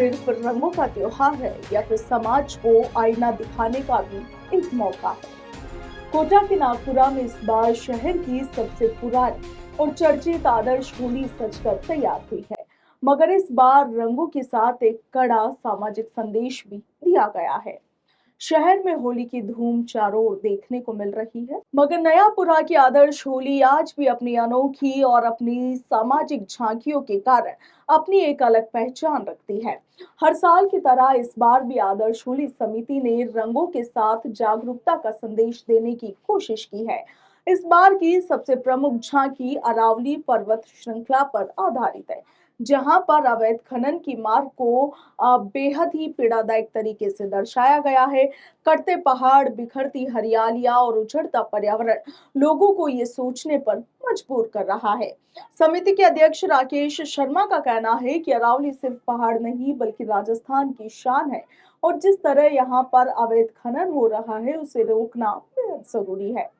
सिर्फ रंगों का त्योहार है या फिर समाज को आईना दिखाने का भी एक मौका है। कोटा के नागपुरा में इस बार शहर की सबसे पुरानी और चर्चित आदर्श होली सजकर तैयार हुई है, मगर इस बार रंगों के साथ एक कड़ा सामाजिक संदेश भी दिया गया है। शहर में होली की धूम चारों ओर देखने को मिल रही है, मगर नयापुरा की आदर्श होली आज भी अपनी अनोखी और अपनी सामाजिक झांकियों के कारण अपनी एक अलग पहचान रखती है। हर साल की तरह इस बार भी आदर्श होली समिति ने रंगों के साथ जागरूकता का संदेश देने की कोशिश की है। इस बार की सबसे प्रमुख झांकी अरावली पर्वत श्रृंखला पर आधारित है, जहां पर अवैध खनन की मार को बेहद ही पीड़ादायक तरीके से दर्शाया गया है। कटते पहाड़, बिखरती हरियालियां और उजड़ता पर्यावरण लोगों को ये सोचने पर मजबूर कर रहा है। समिति के अध्यक्ष राकेश शर्मा का कहना है कि अरावली सिर्फ पहाड़ नहीं बल्कि राजस्थान की शान है और जिस तरह यहाँ पर अवैध खनन हो रहा है उसे रोकना बेहद जरूरी है।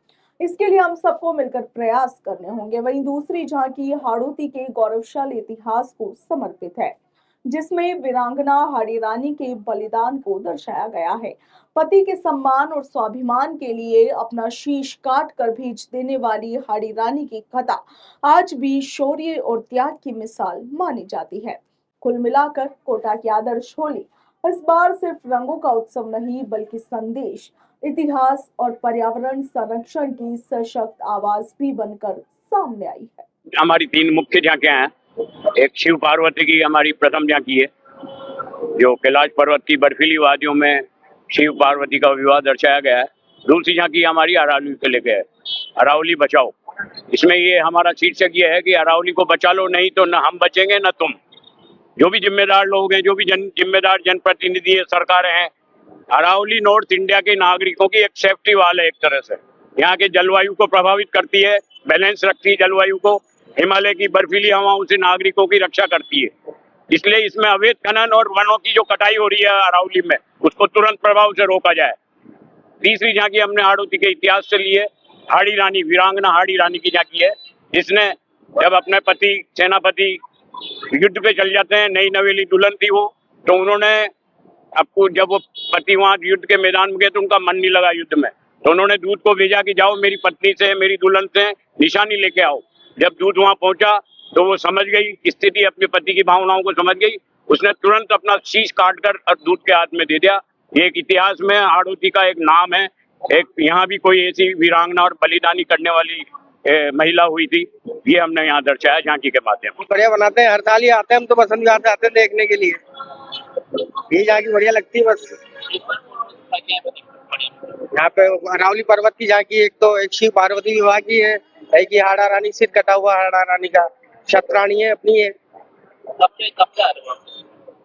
इसके लिए हम सबको मिलकर प्रयास करने होंगे। वहीं दूसरी झांकी हाड़ौती के गौरवशाली इतिहास को समर्पित है, जिसमें वीरांगना हाड़ी रानी के बलिदान को दर्शाया गया है। पति के सम्मान और स्वाभिमान के लिए अपना शीश काट कर भेज देने वाली हाड़ी रानी की कथा आज भी शौर्य और त्याग की मिसाल मानी जाती है। कुल मिलाकर कोटा की आदर्श होली इस बार सिर्फ रंगों का उत्सव नहीं बल्कि संदेश, इतिहास और पर्यावरण संरक्षण की सशक्त आवाज भी बनकर सामने आई है। हमारी 3 मुख्य झांकियां हैं। एक शिव पार्वती की हमारी प्रथम झांकी है, जो कैलाश पर्वत की बर्फीली वादियों में शिव पार्वती का विवाह दर्शाया गया है। दूसरी झांकी हमारी अरावली को लेकर है, अरावली बचाओ। इसमें ये हमारा शीर्षक ये है कि अरावली को बचा लो, नहीं तो न हम बचेंगे न तुम। जो भी जिम्मेदार लोग हैं, जो भी जिम्मेदार जनप्रतिनिधि है, सरकारें हैं, अरावली नॉर्थ इंडिया के नागरिकों की एक सेफ्टी वाल है। एक तरह से यहाँ के जलवायु को प्रभावित करती है, बैलेंस रखती है जलवायु को, हिमालय की बर्फीली हवाओं से नागरिकों की रक्षा करती है। इसलिए इसमें अवैध खनन और वनों की जो कटाई हो रही है अरावली में, उसको तुरंत प्रभाव से रोका जाए। तीसरी झांकी हमने हाड़ौती के इतिहास से ली है, हाड़ी रानी, वीरांगना हाड़ी रानी की झांकी है, जिसने जब अपने पति सेनापति युद्ध पे चल जाते हैं, नई नवेली दुल्हन थी वो, तो उन्होंने आपको जब वो पति वहां युद्ध के मैदान में गए तो उनका मन नहीं लगा युद्ध में, तो उन्होंने दूत को भेजा कि जाओ मेरी पत्नी से, मेरी दुल्हन से निशानी लेके आओ। जब दूत वहां पहुंचा तो वो समझ गई स्थिति, अपने पति की भावनाओं को समझ गई, उसने तुरंत अपना शीश काटकर दूत के हाथ में दे दिया। ये एक इतिहास में हाड़ौती का एक नाम है। एक यहाँ भी कोई ऐसी वीरांगना और बलिदानी करने वाली महिला हुई थी, ये हमने यहाँ दर्शाया झांकी के माध्यम से। बढ़िया बनाते हैं, हर साल ही आते हैं, हम तो बसंत विहार से आते हैं देखने के लिए। ये झांकी बढ़िया लगती है। बस यहाँ पे अरावली पर्वत की झांकी, एक शिव पार्वती विवाह की है, एक ही हाड़ा रानी, सिर कटा हुआ हाड़ा रानी का शतरानी है अपनी है।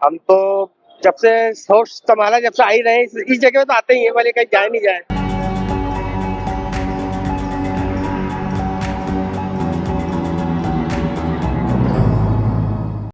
हम तो जब से होश संभाला, जब से आई रहे इस जगह पे तो आते ही है, भले कहीं जाए नहीं जाए।